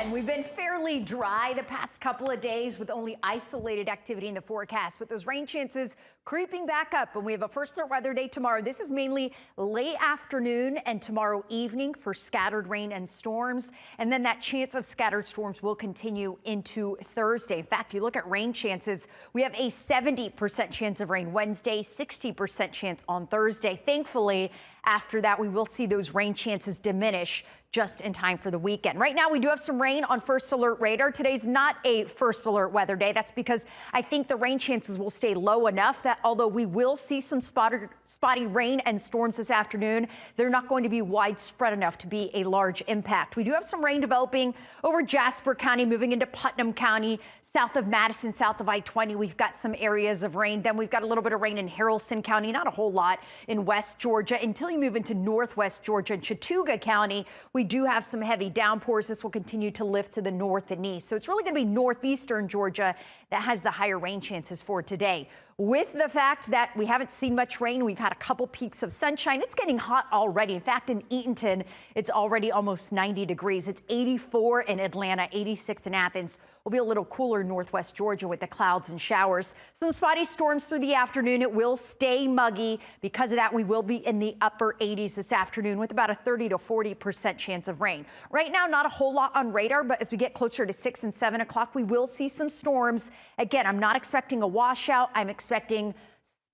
And we've been fairly dry the past couple of days with only isolated activity in the forecast, with those rain chances creeping back up. And we have a first alert weather day tomorrow. This is mainly late afternoon and tomorrow evening for scattered rain and storms. And then that chance of scattered storms will continue into Thursday. In fact, you look at rain chances, we have a 70% chance of rain Wednesday, 60% chance on Thursday. Thankfully, after that, we will see those rain chances diminish just in time for the weekend. Right now, we do have some rain on first alert radar. Today's not a first alert weather day. That's because I think the rain chances will stay low enough that although we will see some spotty rain and storms this afternoon, they're not going to be widespread enough to be a large impact. We do have some rain developing over Jasper County, moving into Putnam County, south of Madison, south of I-20. We've got some areas of rain. Then we've got a little bit of rain in Haralson County, not a whole lot in West Georgia. Until you move into Northwest Georgia and Chattooga County, we do have some heavy downpours. This will continue to lift to the north and east. So it's really going to be northeastern Georgia that has the higher rain chances for today. With the fact that we haven't seen much rain, we've had a couple peaks of sunshine. It's getting hot already. In fact, in Eatonton, it's already almost 90 degrees. It's 84 in Atlanta, 86 in Athens. Will be a little cooler in northwest Georgia with the clouds and showers. Some spotty storms through the afternoon. It will stay muggy. Because of that, we will be in the upper 80s this afternoon with about a 30 to 40% chance of rain. Right now, not a whole lot on radar, but as we get closer to 6 and 7 o'clock, we will see some storms. Again, I'm not expecting a washout. I'm expecting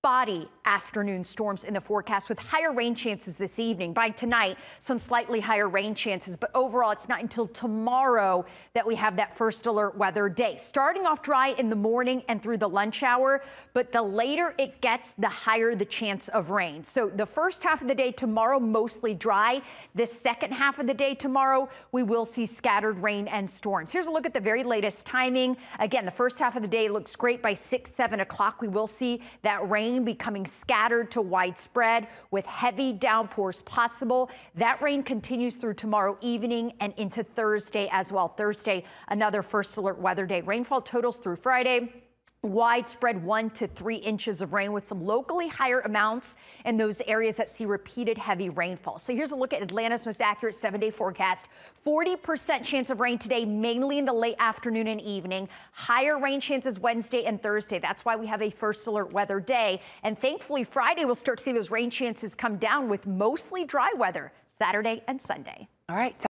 spotty afternoon storms in the forecast with higher rain chances this evening. By tonight, some slightly higher rain chances, but overall, it's not until tomorrow that we have that first alert weather day. Starting off dry in the morning and through the lunch hour, but the later it gets, the higher the chance of rain. So the first half of the day tomorrow, mostly dry. The second half of the day tomorrow, we will see scattered rain and storms. Here's a look at the very latest timing. Again, the first half of the day looks great. By 6, 7 o'clock, we will see that rain becoming scattered to widespread with heavy downpours possible. That rain continues through tomorrow evening and into Thursday as well. Thursday, another first alert weather day. Rainfall totals through Friday. Widespread 1 to 3 inches of rain with some locally higher amounts in those areas that see repeated heavy rainfall. So here's a look at Atlanta's most accurate 7-day forecast. 40% chance of rain today, mainly in the late afternoon and evening. Higher rain chances Wednesday and Thursday. That's why we have a first alert weather day. And thankfully, Friday we'll start to see those rain chances come down with mostly dry weather Saturday and Sunday. All right.